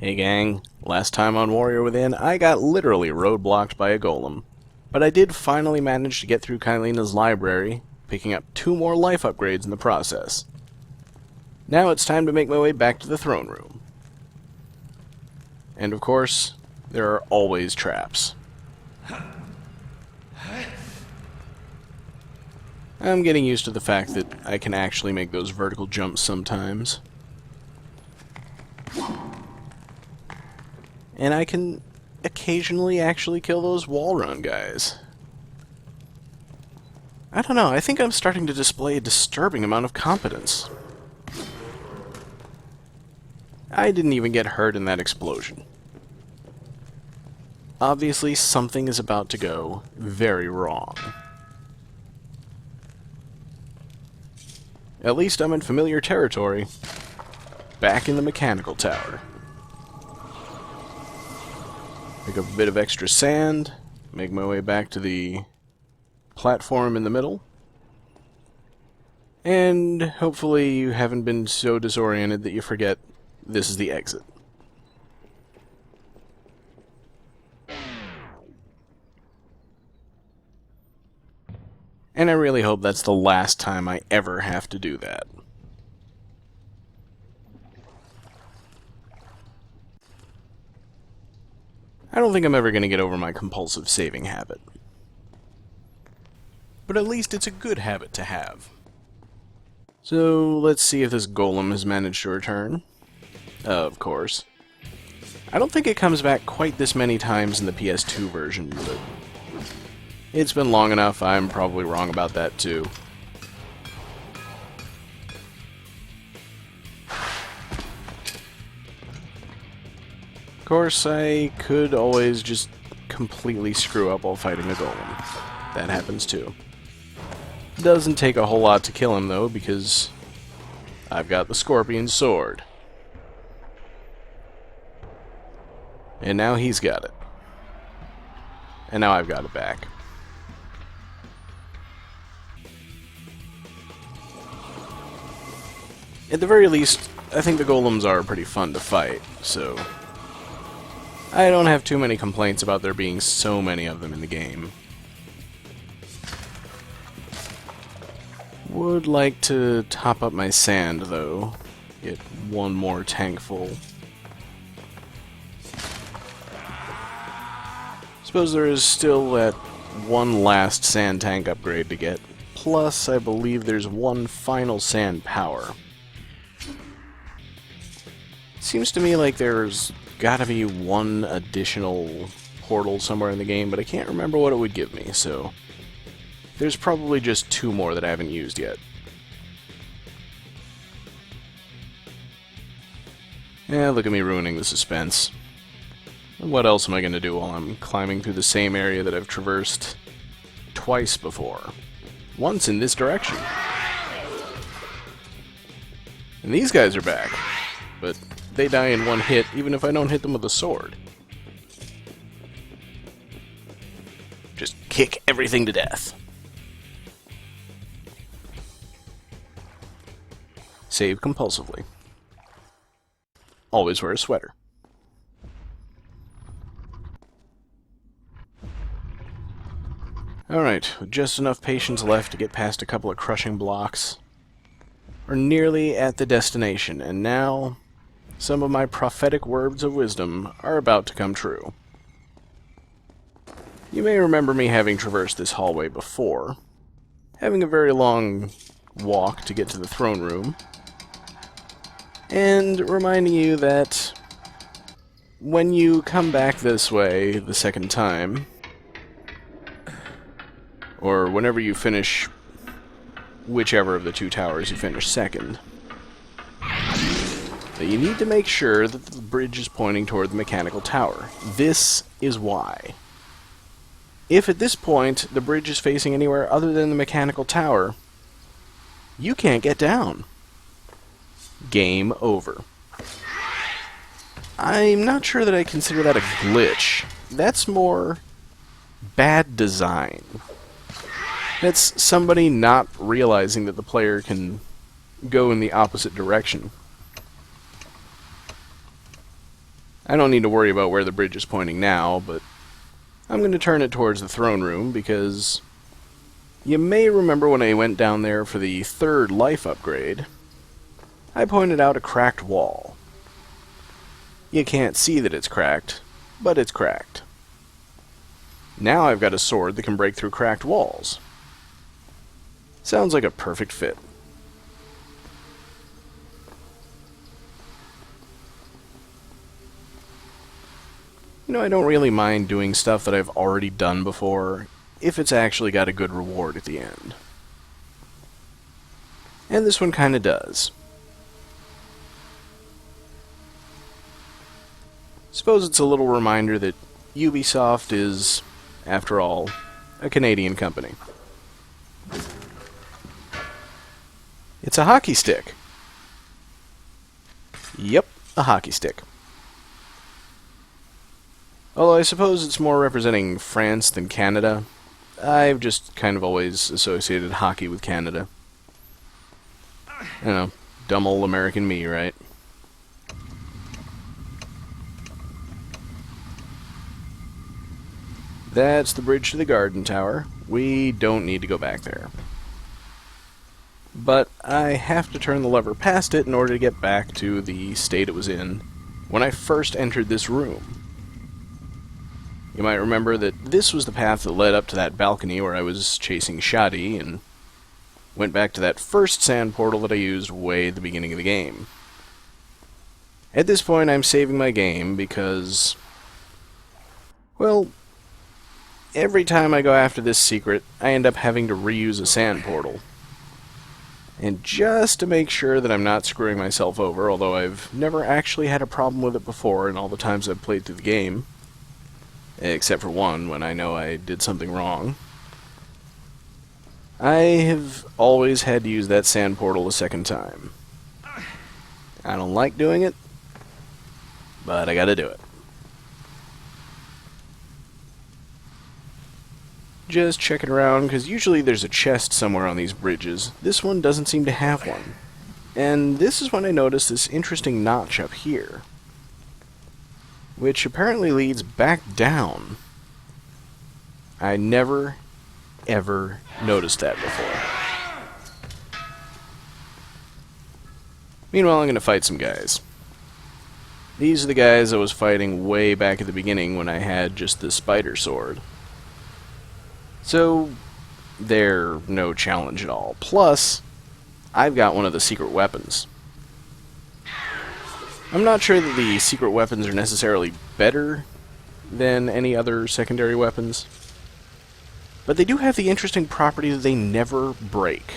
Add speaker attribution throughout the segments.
Speaker 1: Hey gang, last time on Warrior Within, I got literally roadblocked by a golem. But I did finally manage to get through Kylina's library, picking up 2 more life upgrades in the process. Now it's time to make my way back to the throne room. And of course, there are always traps. I'm getting used to the fact that I can actually make those vertical jumps sometimes. And I can occasionally actually kill those wall run guys. I don't know, I think I'm starting to display a disturbing amount of competence. I didn't even get hurt in that explosion. Obviously, something is about to go very wrong. At least I'm in familiar territory. Back in the mechanical tower. Pick up a bit of extra sand, make my way back to the platform in the middle, and hopefully you haven't been so disoriented that you forget this is the exit. And I really hope that's the last time I ever have to do that. I don't think I'm ever going to get over my compulsive saving habit. But at least it's a good habit to have. So let's see if this golem has managed to return. Of course. I don't think it comes back quite this many times in the PS2 version, but it's been long enough, I'm probably wrong about that too. Of course, I could always just completely screw up while fighting a golem. That happens too. Doesn't take a whole lot to kill him though, because I've got the scorpion sword. And now he's got it. And now I've got it back. At the very least, I think the golems are pretty fun to fight, so I don't have too many complaints about there being so many of them in the game. Would like to top up my sand, though. Get one more tank full. Suppose there is still that one last sand tank upgrade to get. Plus, I believe there's one final sand power. Seems to me like there's gotta be one additional portal somewhere in the game, but I can't remember what it would give me, so there's probably just 2 more that I haven't used yet. Yeah, look at me ruining the suspense. What else am I going to do while I'm climbing through the same area that I've traversed twice before? Once in this direction. And these guys are back, but they die in one hit even if I don't hit them with a sword. Just kick everything to death. Save compulsively. Always wear a sweater. Alright, with just enough patience left to get past a couple of crushing blocks. We're nearly at the destination, and now some of my prophetic words of wisdom are about to come true. You may remember me having traversed this hallway before, having a very long walk to get to the throne room, and reminding you that when you come back this way the second time, or whenever you finish whichever of the 2 towers you finish second, that you need to make sure that the bridge is pointing toward the mechanical tower. This is why. If at this point the bridge is facing anywhere other than the mechanical tower, you can't get down. Game over. I'm not sure that I consider that a glitch. That's more bad design. That's somebody not realizing that the player can go in the opposite direction. I don't need to worry about where the bridge is pointing now, but I'm going to turn it towards the throne room because you may remember when I went down there for the 3rd life upgrade, I pointed out a cracked wall. You can't see that it's cracked, but it's cracked. Now I've got a sword that can break through cracked walls. Sounds like a perfect fit. You know, I don't really mind doing stuff that I've already done before, if it's actually got a good reward at the end. And this one kinda does. Suppose it's a little reminder that Ubisoft is, after all, a Canadian company. It's a hockey stick. Yep, a hockey stick. Although I suppose it's more representing France than Canada. I've just kind of always associated hockey with Canada. You know, dumb old American me, right? That's the bridge to the garden tower. We don't need to go back there. But I have to turn the lever past it in order to get back to the state it was in when I first entered this room. You might remember that this was the path that led up to that balcony where I was chasing Shadi, and went back to that first sand portal that I used way at the beginning of the game. At this point, I'm saving my game because, well, every time I go after this secret, I end up having to reuse a sand portal. And just to make sure that I'm not screwing myself over, although I've never actually had a problem with it before in all the times I've played through the game, except for one when I know I did something wrong, I have always had to use that sand portal a second time. I don't like doing it, but I gotta do it. Just checking around, because usually there's a chest somewhere on these bridges. This one doesn't seem to have one. And this is when I noticed this interesting notch up here, which apparently leads back down. I never, ever noticed that before. Meanwhile, I'm going to fight some guys. These are the guys I was fighting way back at the beginning when I had just the spider sword. So, they're no challenge at all. Plus, I've got one of the secret weapons. I'm not sure that the secret weapons are necessarily better than any other secondary weapons, but they do have the interesting property that they never break.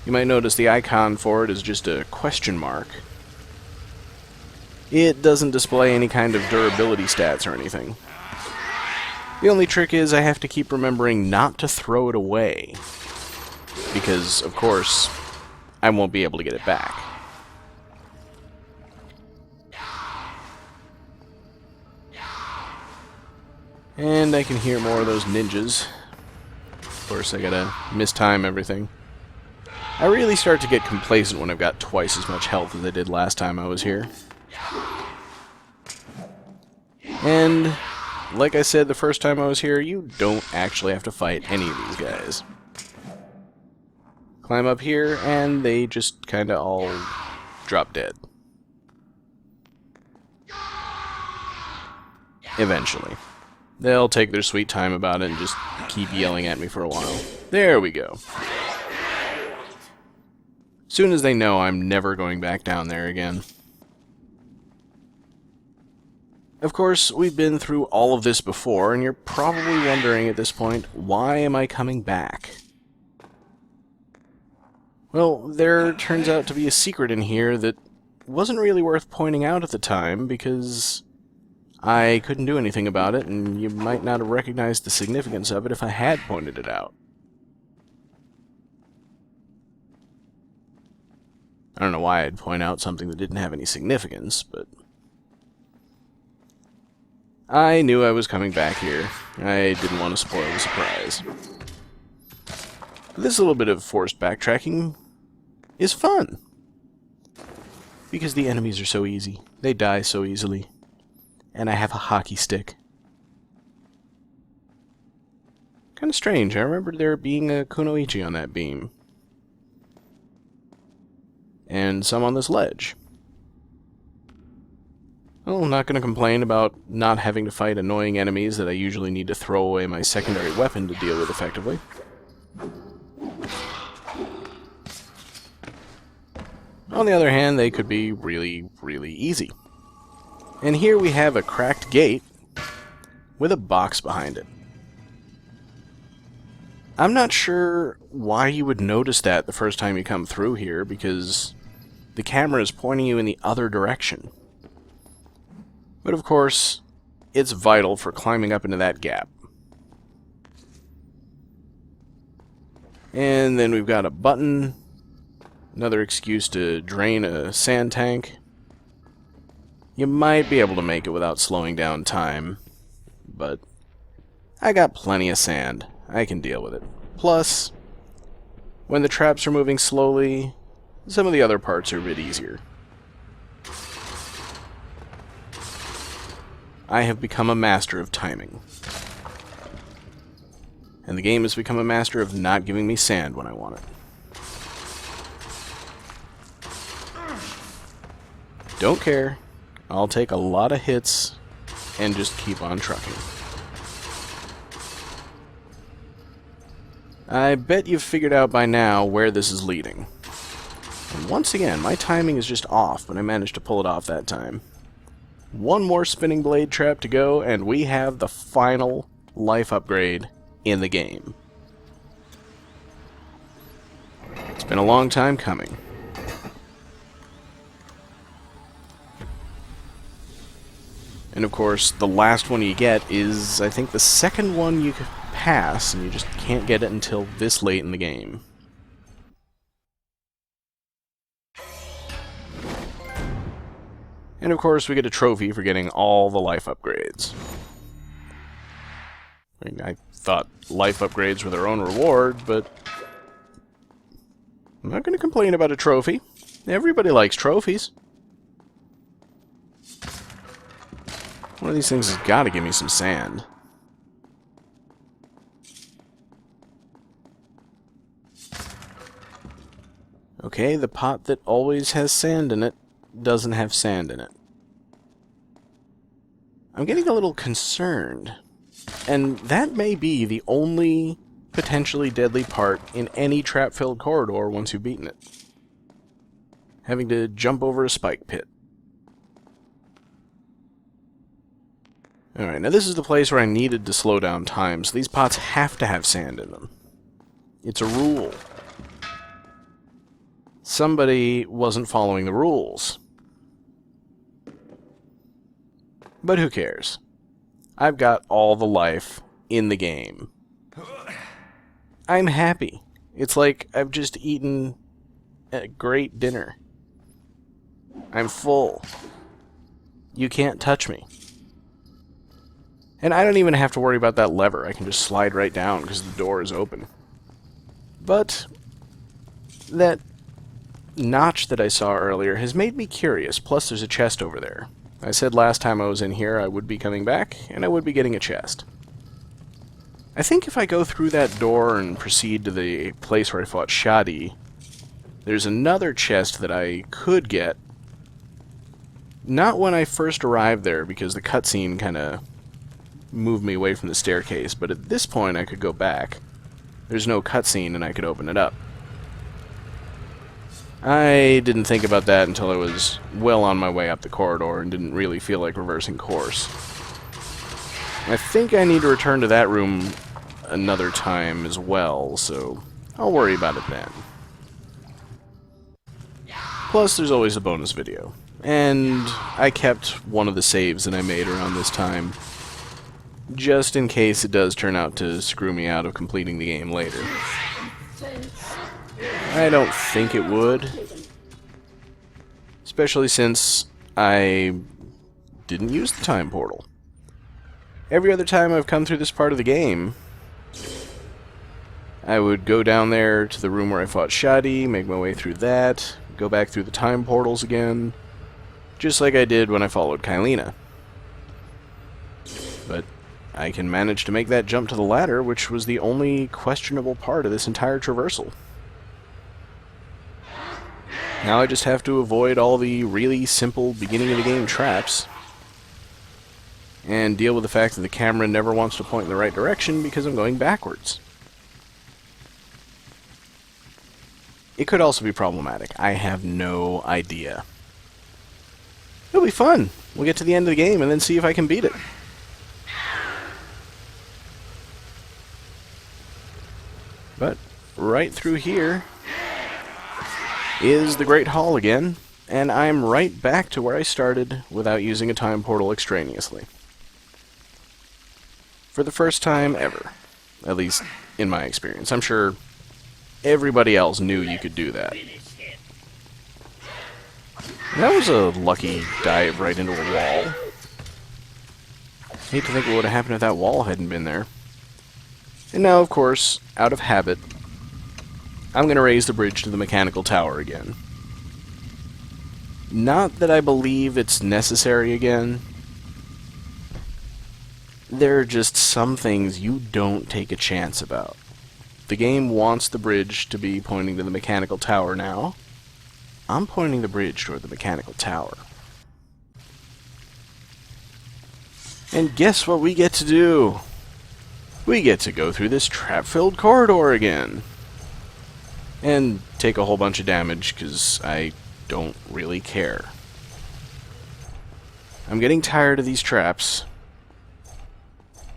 Speaker 1: You might notice the icon for it is just a question mark. It doesn't display any kind of durability stats or anything. The only trick is I have to keep remembering not to throw it away, because, of course, I won't be able to get it back. And I can hear more of those ninjas. Of course, I gotta mistime everything. I really start to get complacent when I've got twice as much health as I did last time I was here. And, like I said the first time I was here, you don't actually have to fight any of these guys. Climb up here, and they just kinda all drop dead. Eventually. They'll take their sweet time about it and just keep yelling at me for a while. There we go. Soon as they know, I'm never going back down there again. Of course, we've been through all of this before, and you're probably wondering at this point, why am I coming back? Well, there turns out to be a secret in here that wasn't really worth pointing out at the time, because I couldn't do anything about it, and you might not have recognized the significance of it if I had pointed it out. I don't know why I'd point out something that didn't have any significance, but I knew I was coming back here. I didn't want to spoil the surprise. This little bit of forced backtracking is fun. Because the enemies are so easy. They die so easily. And I have a hockey stick. Kind of strange. I remember there being a kunoichi on that beam. And some on this ledge. Well, I'm not going to complain about not having to fight annoying enemies that I usually need to throw away my secondary weapon to deal with effectively. On the other hand, they could be really, really easy. And here we have a cracked gate with a box behind it. I'm not sure why you would notice that the first time you come through here, because the camera is pointing you in the other direction. But of course, it's vital for climbing up into that gap. And then we've got a button, another excuse to drain a sand tank. You might be able to make it without slowing down time, but I got plenty of sand. I can deal with it. Plus, when the traps are moving slowly, some of the other parts are a bit easier. I have become a master of timing. And the game has become a master of not giving me sand when I want it. Don't care. I'll take a lot of hits and just keep on trucking. I bet you've figured out by now where this is leading. And once again, my timing is just off, but I managed to pull it off that time. One more spinning blade trap to go, and we have the final life upgrade in the game. It's been a long time coming. And of course, the last one you get is, I think, the second one you could pass, and you just can't get it until this late in the game. And of course, we get a trophy for getting all the life upgrades. I mean, I thought life upgrades were their own reward, but I'm not going to complain about a trophy. Everybody likes trophies. One of these things has got to give me some sand. Okay, the pot that always has sand in it doesn't have sand in it. I'm getting a little concerned. And that may be the only potentially deadly part in any trap-filled corridor once you've beaten it. Having to jump over a spike pit. Alright, now this is the place where I needed to slow down time, so these pots have to have sand in them. It's a rule. Somebody wasn't following the rules. But who cares? I've got all the life in the game. I'm happy. It's like I've just eaten a great dinner. I'm full. You can't touch me. And I don't even have to worry about that lever. I can just slide right down because the door is open. But that notch that I saw earlier has made me curious. Plus there's a chest over there. I said last time I was in here I would be coming back, and I would be getting a chest. I think if I go through that door and proceed to the place where I fought Shadi, there's another chest that I could get. Not when I first arrived there, because the cutscene kind of moved me away from the staircase, but at this point I could go back. There's no cutscene and I could open it up. I didn't think about that until I was well on my way up the corridor and didn't really feel like reversing course. I think I need to return to that room another time as well, so I'll worry about it then. Plus, there's always a bonus video. And I kept one of the saves that I made around this time, just in case it does turn out to screw me out of completing the game later. I don't think it would. Especially since I didn't use the time portal. Every other time I've come through this part of the game, I would go down there to the room where I fought Shadi, make my way through that, go back through the time portals again, just like I did when I followed Kylina. But I can manage to make that jump to the ladder, which was the only questionable part of this entire traversal. Now I just have to avoid all the really simple beginning-of-the-game traps, and deal with the fact that the camera never wants to point in the right direction because I'm going backwards. It could also be problematic. I have no idea. It'll be fun. We'll get to the end of the game and then see if I can beat it. But right through here is the Great Hall again, and I'm right back to where I started without using a time portal extraneously. For the first time ever. At least, in my experience. I'm sure everybody else knew you could do that. That was a lucky dive right into a wall. Hate to think what would have happened if that wall hadn't been there. And now, of course, out of habit, I'm going to raise the bridge to the mechanical tower again. Not that I believe it's necessary again. There are just some things you don't take a chance about. The game wants the bridge to be pointing to the mechanical tower now. I'm pointing the bridge toward the mechanical tower. And guess what we get to do? We get to go through this trap-filled corridor again. And take a whole bunch of damage, because I don't really care. I'm getting tired of these traps.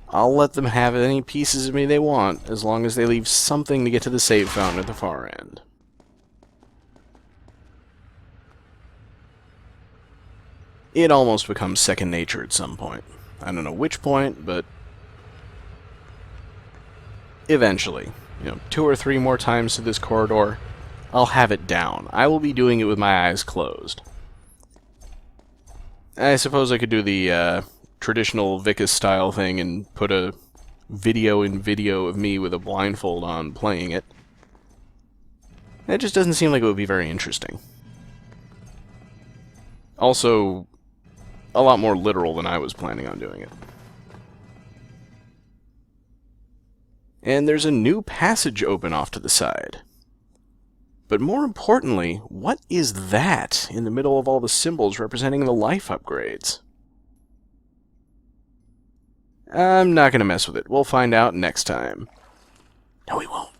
Speaker 1: I'll let them have any pieces of me they want, as long as they leave something to get to the save fountain at the far end. It almost becomes second nature at some point. I don't know which point, but eventually. 2 or 3 more times to this corridor, I'll have it down. I will be doing it with my eyes closed. I suppose I could do the traditional Vicus style thing and put a video of me with a blindfold on playing it. That just doesn't seem like it would be very interesting. Also, a lot more literal than I was planning on doing it. And there's a new passage open off to the side. But more importantly, what is that in the middle of all the symbols representing the life upgrades? I'm not going to mess with it. We'll find out next time. No, we won't.